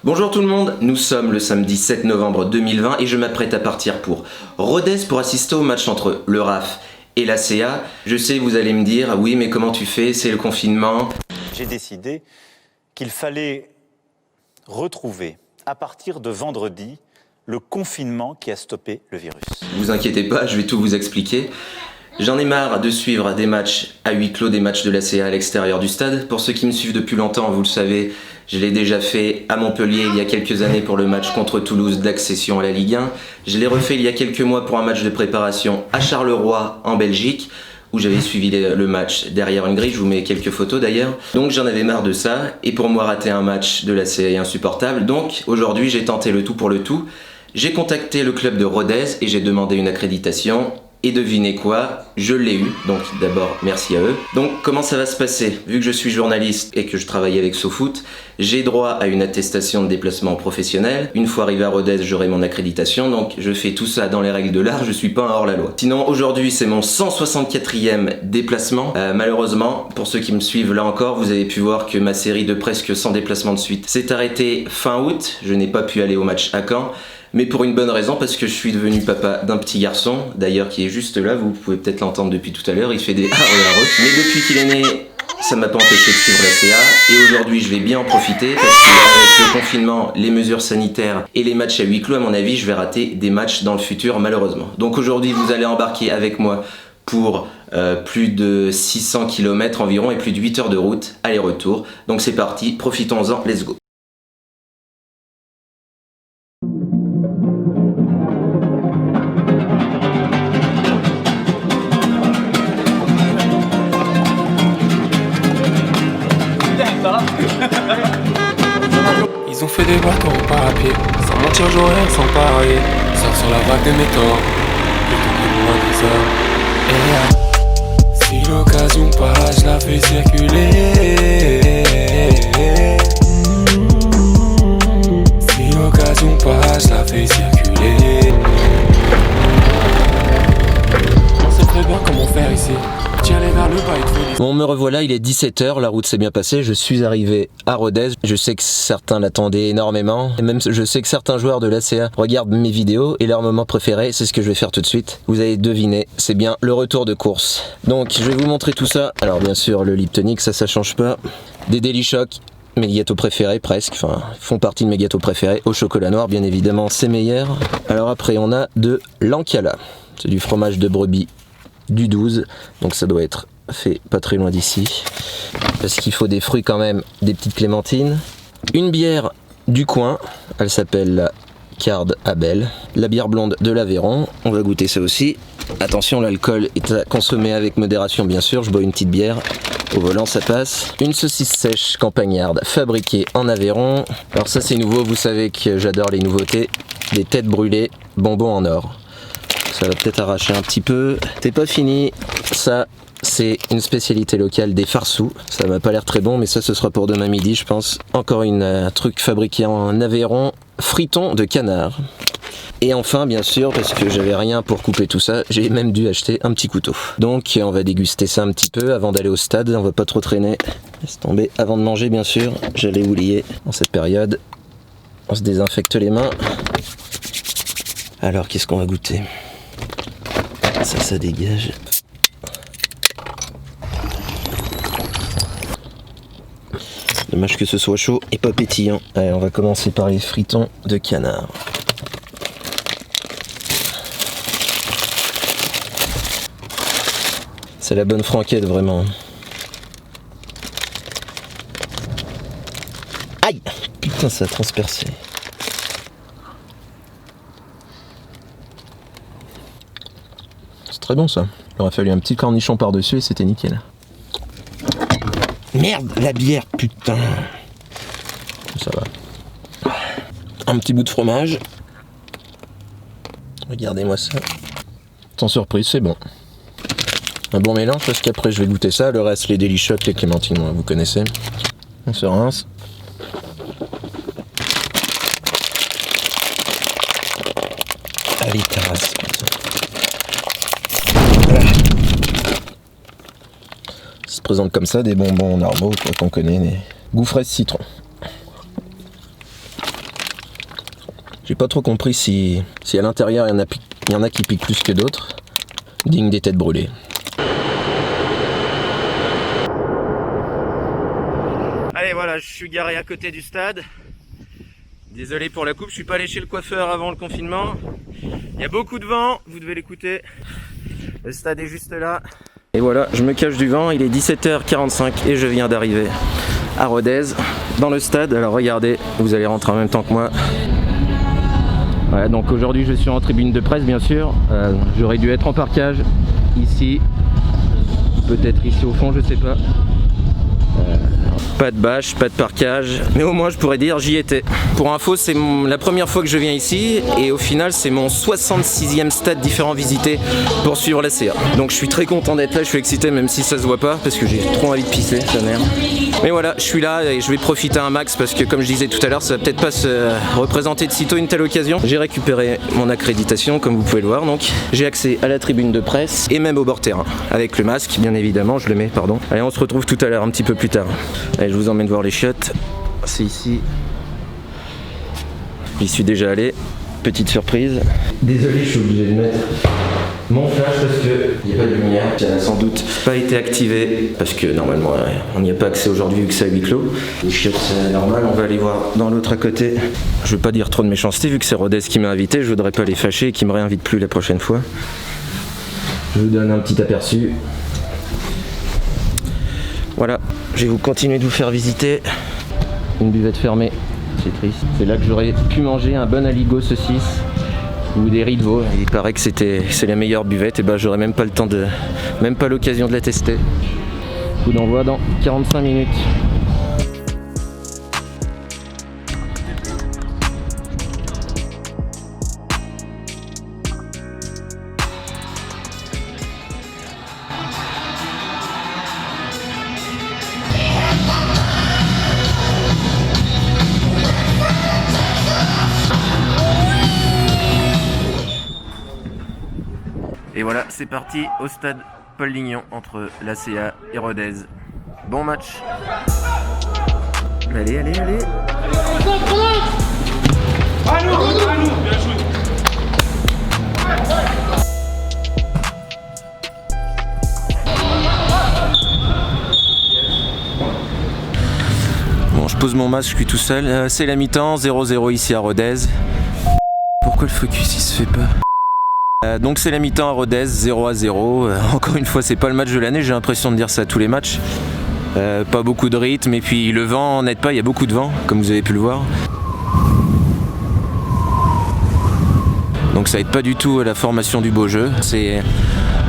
Bonjour tout le monde, nous sommes le samedi 7 novembre 2020 et je m'apprête à partir pour Rodez pour assister au match entre le RAF et la CA. Je sais, vous allez me dire, oui mais comment tu fais, c'est le confinement. J'ai décidé qu'il fallait retrouver, à partir de vendredi, le confinement qui a stoppé le virus. Vous inquiétez pas, je vais tout vous expliquer. J'en ai marre de suivre des matchs à huis clos, des matchs de la CA à l'extérieur du stade. Pour ceux qui me suivent depuis longtemps, vous le savez, je l'ai déjà fait à Montpellier il y a quelques années pour le match contre Toulouse d'accession à la Ligue 1. Je l'ai refait il y a quelques mois pour un match de préparation à Charleroi en Belgique, où j'avais suivi le match derrière une grille, je vous mets quelques photos d'ailleurs. Donc j'en avais marre de ça, et pour moi rater un match de la CA est insupportable. Donc aujourd'hui j'ai tenté le tout pour le tout. J'ai contacté le club de Rodez et j'ai demandé une accréditation. Et devinez quoi, je l'ai eu, donc d'abord merci à eux. Donc comment ça va se passer? Vu que je suis journaliste et que je travaille avec SoFoot, j'ai droit à une attestation de déplacement professionnel. Une fois arrivé à Rodez, j'aurai mon accréditation, donc je fais tout ça dans les règles de l'art, je suis pas un hors-la-loi. Sinon aujourd'hui c'est mon 164e déplacement. Malheureusement, pour ceux qui me suivent là encore, vous avez pu voir que ma série de presque 100 déplacements de suite s'est arrêtée fin août. Je n'ai pas pu aller au match à Caen. Mais pour une bonne raison, parce que je suis devenu papa d'un petit garçon, d'ailleurs qui est juste là, vous pouvez peut-être l'entendre depuis tout à l'heure, il fait des arre. Mais depuis qu'il est né, ça m'a pas empêché de suivre la CA, et aujourd'hui je vais bien en profiter, parce qu'avec le confinement, les mesures sanitaires et les matchs à huis clos, à mon avis, je vais rater des matchs dans le futur, malheureusement. Donc aujourd'hui, vous allez embarquer avec moi pour plus de 600 km environ, et plus de 8 heures de route, aller-retour. Donc c'est parti, profitons-en, let's go. Ils ont fait des bateaux en parapluie, sans mentir j'aurais rien sans parier. Sors sur la vague des métaux, plutôt que loin des hommes. Et si l'occasion passe, je la fais circuler. Si l'occasion passe, je la fais circuler. On sait très bien comment faire ici. Tirer vers le bas, il te faut Bon, me revoilà, il est 17h, la route s'est bien passée, je suis arrivé à Rodez. Je sais que certains l'attendaient énormément, et même je sais que certains joueurs de l'ACA regardent mes vidéos, et leur moment préféré, c'est ce que je vais faire tout de suite. Vous avez deviné, c'est bien le retour de course. Donc, je vais vous montrer tout ça. Alors bien sûr, le Liptonic, ça change pas. Des Daily Shock, mes gâteaux préférés presque, enfin, font partie de mes gâteaux préférés. Au chocolat noir, bien évidemment, c'est meilleur. Alors après, on a de l'Ancala, c'est du fromage de brebis du 12, donc ça doit être fait pas très loin d'ici, parce qu'il faut des fruits quand même, des petites clémentines. Une bière du coin, elle s'appelle la Card Abel, la bière blonde de l'Aveyron, on va goûter ça aussi. Attention, l'alcool est à consommer avec modération bien sûr, je bois une petite bière, au volant ça passe. Une saucisse sèche campagnarde fabriquée en Aveyron, alors ça c'est nouveau, vous savez que j'adore les nouveautés, des têtes brûlées, bonbons en or. Ça va peut-être arracher un petit peu. C'est pas fini. Ça, c'est une spécialité locale des farsous. Ça m'a pas l'air très bon, mais ça, ce sera pour demain midi, je pense. Encore un truc fabriqué en Aveyron. Friton de canard. Et enfin, bien sûr, parce que j'avais rien pour couper tout ça, j'ai même dû acheter un petit couteau. Donc, on va déguster ça un petit peu avant d'aller au stade. On va pas trop traîner. Laisse tomber. Avant de manger, bien sûr. J'allais oublier en cette période. On se désinfecte les mains. Alors, qu'est-ce qu'on va goûter ? Ça dégage. Dommage que ce soit chaud et pas pétillant. Allez, on va commencer par les fritons de canard. C'est la bonne franquette vraiment. Aïe! Putain, ça a transpercé. Très bon ça. Il aurait fallu un petit cornichon par-dessus et c'était nickel. Merde, la bière, putain. Ça va. Un petit bout de fromage. Regardez-moi ça. Sans surprise, c'est bon. Un bon mélange parce qu'après je vais goûter ça. Le reste, les Daily Shock, les clémentines, vous connaissez. On se rince. Allez, terrasse. Ça se présente comme ça, des bonbons normaux qu'on connaît, des goûts fraises citron. J'ai pas trop compris si à l'intérieur il y en a qui piquent plus que d'autres. Digne des têtes brûlées. Allez voilà, je suis garé à côté du stade. Désolé pour la coupe, je suis pas allé chez le coiffeur avant le confinement. Il y a beaucoup de vent, vous devez l'écouter. Le stade est juste là. Et voilà, je me cache du vent, il est 17h45 et je viens d'arriver à Rodez, dans le stade. Alors regardez, vous allez rentrer en même temps que moi. Voilà, donc aujourd'hui je suis en tribune de presse bien sûr. J'aurais dû être en parkage, ici, peut-être ici au fond, je sais pas. Pas de bâche, pas de parkage, mais au moins je pourrais dire j'y étais. Pour info, c'est la première fois que je viens ici et au final c'est mon 66e stade différent visité pour suivre la CA. Donc je suis très content d'être là, je suis excité même si ça se voit pas parce que j'ai trop envie de pisser, sa mère. Mais voilà, je suis là et je vais profiter un max parce que comme je disais tout à l'heure, ça va peut-être pas se représenter de sitôt une telle occasion. J'ai récupéré mon accréditation comme vous pouvez le voir, donc j'ai accès à la tribune de presse et même au bord terrain. Avec le masque bien évidemment, je le mets, pardon. Allez, on se retrouve tout à l'heure un petit peu plus tard. Allez, je vous emmène voir les chiottes. C'est ici. J'y suis déjà allé. Petite surprise. Désolé, je suis obligé de mettre mon flash parce qu'il n'y a pas de lumière. Ça n'a sans doute pas été activé parce que normalement on n'y a pas accès aujourd'hui vu que c'est à huis clos. Les chiottes c'est normal, on va aller voir dans l'autre à côté. Je veux pas dire trop de méchanceté vu que c'est Rodez qui m'a invité. Je voudrais pas les fâcher et qu'ils me réinvitent plus la prochaine fois. Je vous donne un petit aperçu. Voilà, je vais vous continuer de vous faire visiter. Une buvette fermée, c'est triste. C'est là que j'aurais pu manger un bon aligot saucisse ou des riz de veau. Il paraît que c'est la meilleure buvette et ben j'aurais même pas le temps même pas l'occasion de la tester. Coup d'envoi dans 45 minutes. Et voilà, c'est parti au stade Paul Lignon entre l'ACA et Rodez. Bon match. Allez, allez, allez. À nous, bien joué. Bon, je pose mon masque, je suis tout seul. C'est la mi-temps, 0-0 ici à Rodez. Pourquoi le focus il se fait pas ? Donc c'est la mi-temps à Rodez, 0-0. Encore une fois, c'est pas le match de l'année, j'ai l'impression de dire ça à tous les matchs. Pas beaucoup de rythme et puis le vent n'aide pas, il y a beaucoup de vent, comme vous avez pu le voir. Donc ça aide pas du tout à la formation du beau jeu. C'est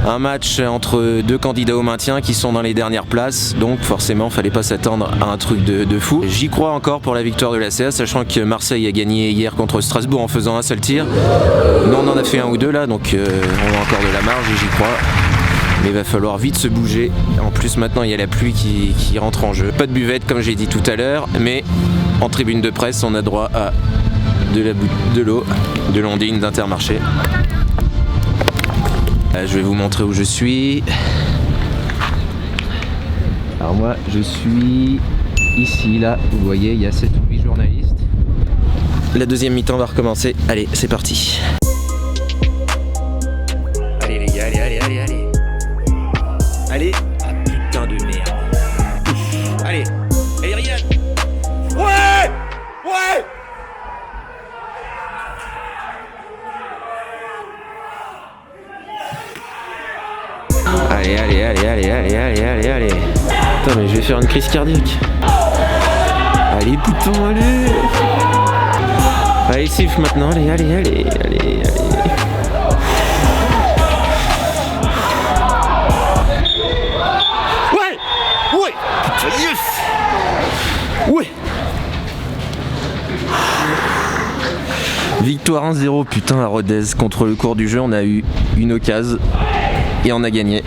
un match entre deux candidats au maintien qui sont dans les dernières places, donc forcément fallait pas s'attendre à un truc de fou. J'y crois encore pour la victoire de la CA, sachant que Marseille a gagné hier contre Strasbourg en faisant un seul tir. Nous on en a fait un ou deux là, donc on a encore de la marge et j'y crois. Mais il va falloir vite se bouger. En plus maintenant il y a la pluie qui rentre en jeu. Pas de buvette comme j'ai dit tout à l'heure, mais en tribune de presse on a droit à de l'eau, de l'ondine d'Intermarché. Je vais vous montrer où je suis. Alors moi je suis ici, là, vous voyez, il y a 7 ou 8 journalistes. La deuxième mi-temps va recommencer. Allez, c'est parti. Allez les gars, allez, allez, allez, allez. Allez. Ah putain de merde. Allez. Allez Riyad. Ouais. Ouais. Allez, allez, allez, allez, allez, allez, allez, allez. Attends, mais je vais faire une crise cardiaque. Allez, bouton, allez. Allez, siffle maintenant, allez, allez, allez, allez, allez. Ouais. Ouais. Putain, yes. Ouais. Victoire 1-0, putain, à Rodez. Contre le cours du jeu, on a eu une occasion. Et on a gagné.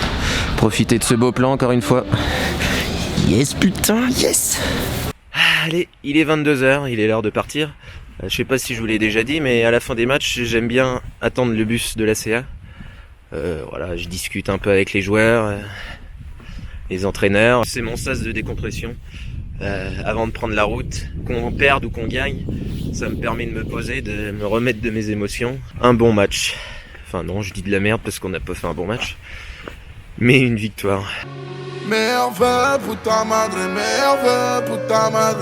Profitez de ce beau plan encore une fois. Yes putain, yes. Allez, il est 22h, il est l'heure de partir. Je sais pas si je vous l'ai déjà dit, mais à la fin des matchs, j'aime bien attendre le bus de la CA. Voilà, je discute un peu avec les joueurs, les entraîneurs. C'est mon sas de décompression. avant de prendre la route. Qu'on perde ou qu'on gagne, ça me permet de me poser, de me remettre de mes émotions. Un bon match. Enfin non, je dis de la merde parce qu'on n'a pas fait un bon match. Mais une victoire. Merveille, puta madre,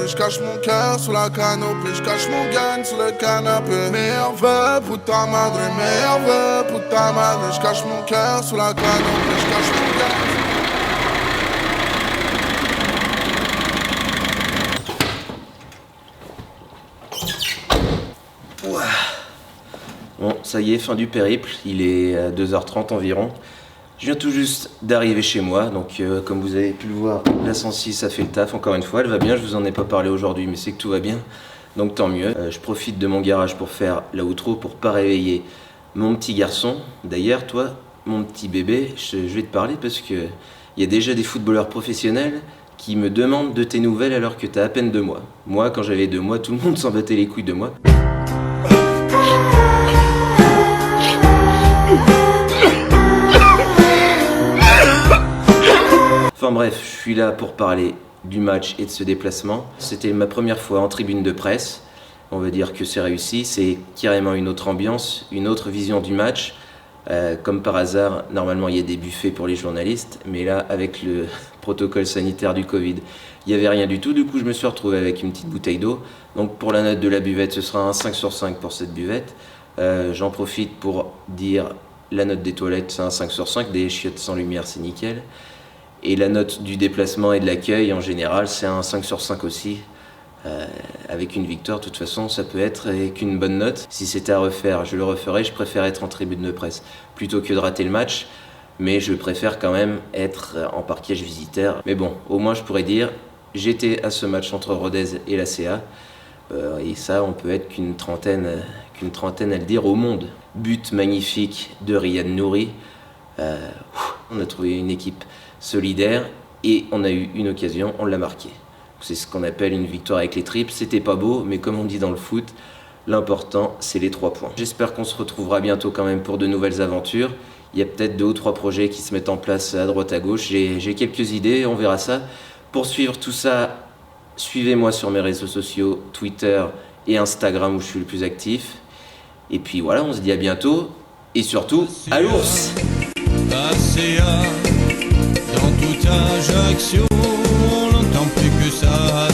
je cache mon cœur sous la canopée, je cache mon gagne sous le canapé. Merveille, puta madre, je cache mon cœur sous la canopée, je cache mon gagne. Bon, ça y est, fin du périple, il est à 2h30 environ. Je viens tout juste d'arriver chez moi, donc comme vous avez pu le voir, la 106 ça fait le taf encore une fois, elle va bien, je vous en ai pas parlé aujourd'hui, mais c'est que tout va bien, donc tant mieux. Je profite de mon garage pour faire la outro, pour pas réveiller mon petit garçon. D'ailleurs, toi, mon petit bébé, je vais te parler parce que il y a déjà des footballeurs professionnels qui me demandent de tes nouvelles alors que t'as à peine 2 mois. Moi, quand j'avais 2 mois, tout le monde s'en battait les couilles de moi. Enfin bref, je suis là pour parler du match et de ce déplacement. C'était ma première fois en tribune de presse. On va dire que c'est réussi, c'est carrément une autre ambiance, une autre vision du match. Comme par hasard, normalement il y a des buffets pour les journalistes, mais là avec le protocole sanitaire du Covid, il n'y avait rien du tout. Du coup je me suis retrouvé avec une petite bouteille d'eau. Donc pour la note de la buvette, ce sera un 5 sur 5 pour cette buvette. J'en profite pour dire la note des toilettes, c'est un 5 sur 5, des chiottes sans lumière, c'est nickel. Et la note du déplacement et de l'accueil, en général, c'est un 5 sur 5 aussi. Avec une victoire, de toute façon, ça peut être qu'une bonne note. Si c'était à refaire, je le referais. Je préfère être en tribune de presse plutôt que de rater le match. Mais je préfère quand même être en parquage visiteur. Mais bon, au moins, je pourrais dire, j'étais à ce match entre Rodez et la CA. Et ça, on peut être qu'une trentaine à le dire au monde. But magnifique de Riyad Nouri. On a trouvé une équipe solidaire et on a eu une occasion, on l'a marqué. C'est ce qu'on appelle une victoire avec les tripes. C'était pas beau, mais comme on dit dans le foot, l'important c'est les 3 points. J'espère qu'on se retrouvera bientôt quand même pour de nouvelles aventures. Il y a peut-être 2 ou 3 projets qui se mettent en place à droite à gauche. J'ai quelques idées, on verra ça. Pour suivre tout ça, suivez-moi sur mes réseaux sociaux, Twitter et Instagram où je suis le plus actif. Et puis voilà, on se dit à bientôt. Et surtout, à l'ours! Dans toute Ajaccio, on n'entend plus que ça.